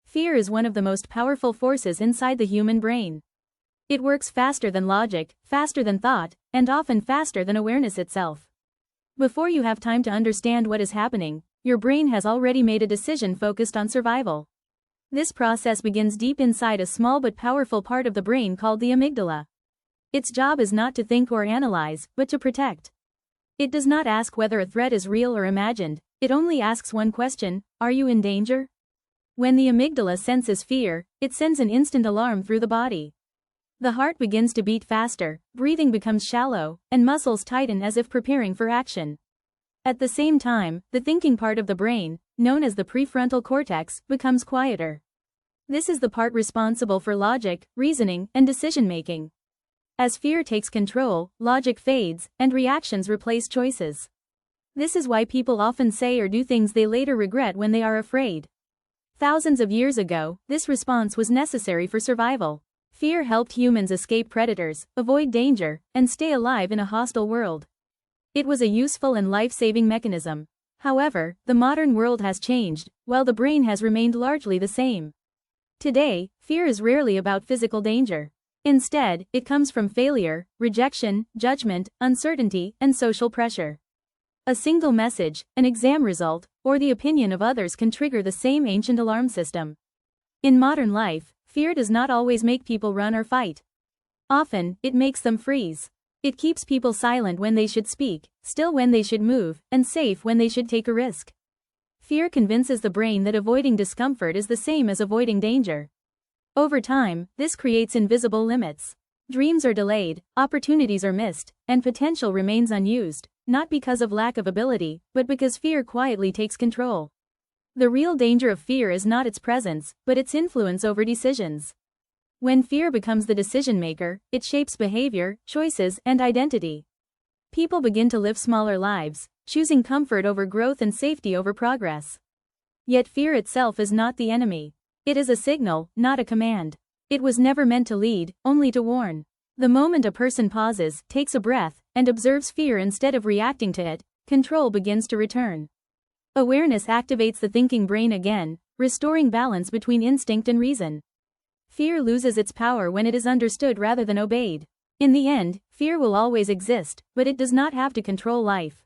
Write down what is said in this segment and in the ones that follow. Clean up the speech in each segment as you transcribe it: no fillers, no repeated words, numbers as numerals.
Fear is one of the most powerful forces inside the human brain. It works faster than logic, faster than thought, and often faster than awareness itself. Before you have time to understand what is happening, your brain has already made a decision focused on survival. This process begins deep inside a small but powerful part of the brain called the amygdala. Its job is not to think or analyze, but to protect. It does not ask whether a threat is real or imagined, it only asks one question: are you in danger? When the amygdala senses fear, it sends an instant alarm through the body. The heart begins to beat faster, breathing becomes shallow, and muscles tighten as if preparing for action. At the same time, the thinking part of the brain, known as the prefrontal cortex, becomes quieter. This is the part responsible for logic, reasoning, and decision-making. As fear takes control, logic fades, and reactions replace choices. This is why people often say or do things they later regret when they are afraid. Thousands of years ago, this response was necessary for survival. Fear helped humans escape predators, avoid danger, and stay alive in a hostile world. It was a useful and life-saving mechanism. However, the modern world has changed, while the brain has remained largely the same. Today, fear is rarely about physical danger. Instead, it comes from failure, rejection, judgment, uncertainty, and social pressure. A single message, an exam result, or the opinion of others can trigger the same ancient alarm system. In modern life, fear does not always make people run or fight. Often, it makes them freeze. It keeps people silent when they should speak, still when they should move, and safe when they should take a risk. Fear convinces the brain that avoiding discomfort is the same as avoiding danger. Over time, this creates invisible limits. Dreams are delayed, opportunities are missed, and potential remains unused, not because of lack of ability, but because fear quietly takes control. The real danger of fear is not its presence, but its influence over decisions. When fear becomes the decision maker, it shapes behavior, choices, and identity. People begin to live smaller lives, choosing comfort over growth and safety over progress. Yet fear itself is not the enemy. It is a signal, not a command. It was never meant to lead, only to warn. The moment a person pauses, takes a breath, and observes fear instead of reacting to it, control begins to return. Awareness activates the thinking brain again, restoring balance between instinct and reason. Fear loses its power when it is understood rather than obeyed. In the end, fear will always exist, but it does not have to control life.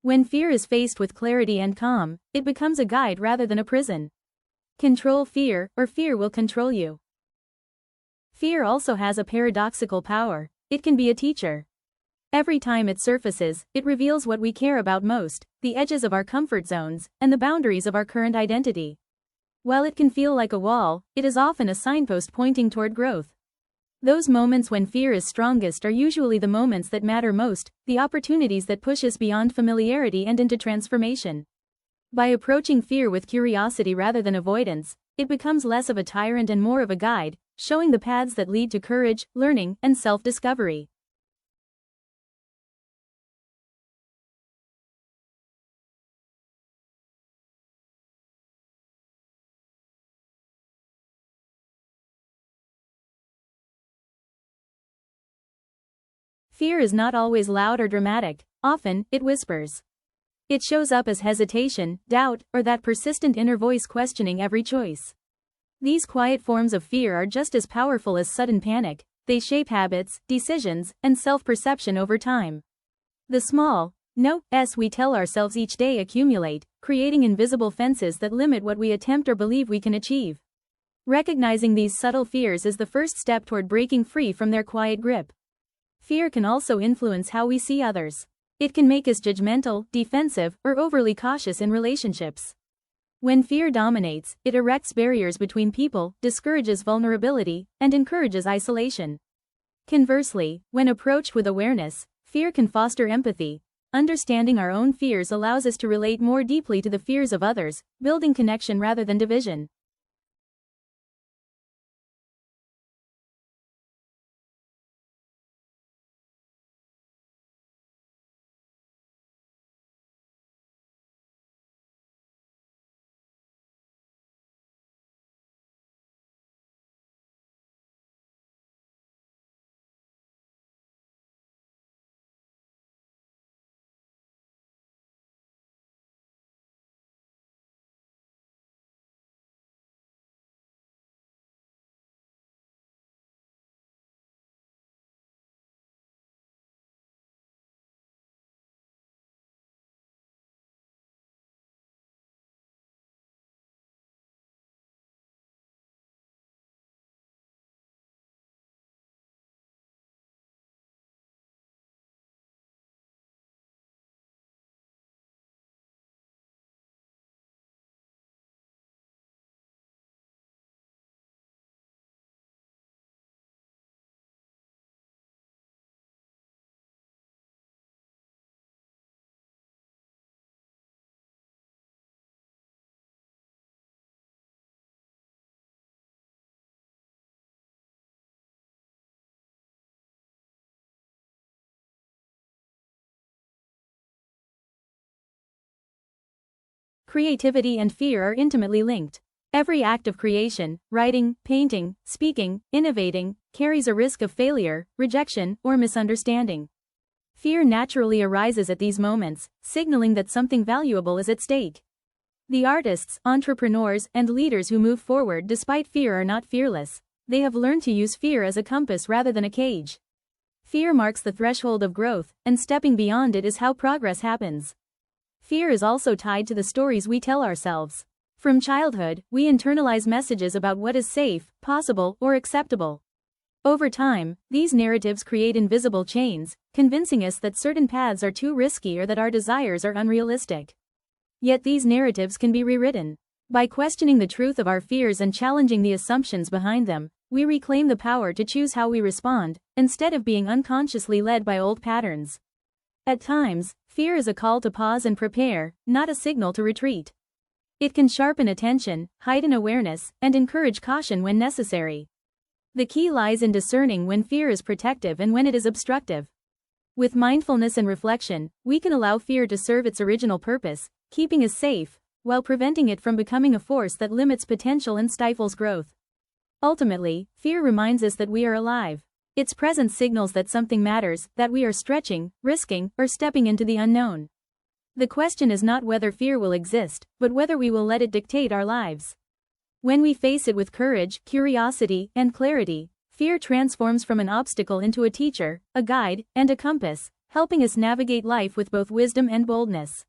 When fear is faced with clarity and calm, it becomes a guide rather than a prison. Control fear, or fear will control you. Fear also has a paradoxical power. It can be a teacher. Every time it surfaces, it reveals what we care about most, the edges of our comfort zones, and the boundaries of our current identity. While it can feel like a wall, it is often a signpost pointing toward growth. Those moments when fear is strongest are usually the moments that matter most, the opportunities that push us beyond familiarity and into transformation. By approaching fear with curiosity rather than avoidance, it becomes less of a tyrant and more of a guide, showing the paths that lead to courage, learning, and self-discovery. Fear is not always loud or dramatic. Often, it whispers. It shows up as hesitation, doubt, or that persistent inner voice questioning every choice. These quiet forms of fear are just as powerful as sudden panic. They shape habits, decisions, and self-perception over time. The small no's we tell ourselves each day accumulate, creating invisible fences that limit what we attempt or believe we can achieve. Recognizing these subtle fears is the first step toward breaking free from their quiet grip. Fear can also influence how we see others. It can make us judgmental, defensive, or overly cautious in relationships. When fear dominates, it erects barriers between people, discourages vulnerability, and encourages isolation. Conversely, when approached with awareness, fear can foster empathy. Understanding our own fears allows us to relate more deeply to the fears of others, building connection rather than division. Creativity and fear are intimately linked. Every act of creation, writing, painting, speaking, innovating, carries a risk of failure, rejection, or misunderstanding. Fear naturally arises at these moments, signaling that something valuable is at stake. The artists, entrepreneurs, and leaders who move forward despite fear are not fearless. They have learned to use fear as a compass rather than a cage. Fear marks the threshold of growth, and stepping beyond it is how progress happens. Fear is also tied to the stories we tell ourselves. From childhood, we internalize messages about what is safe, possible, or acceptable. Over time, these narratives create invisible chains, convincing us that certain paths are too risky or that our desires are unrealistic. Yet these narratives can be rewritten. By questioning the truth of our fears and challenging the assumptions behind them, we reclaim the power to choose how we respond, instead of being unconsciously led by old patterns. At times, fear is a call to pause and prepare, not a signal to retreat. It can sharpen attention, heighten awareness, and encourage caution when necessary. The key lies in discerning when fear is protective and when it is obstructive. With mindfulness and reflection, we can allow fear to serve its original purpose, keeping us safe, while preventing it from becoming a force that limits potential and stifles growth. Ultimately, fear reminds us that we are alive. Its presence signals that something matters, that we are stretching, risking, or stepping into the unknown. The question is not whether fear will exist, but whether we will let it dictate our lives. When we face it with courage, curiosity, and clarity, fear transforms from an obstacle into a teacher, a guide, and a compass, helping us navigate life with both wisdom and boldness.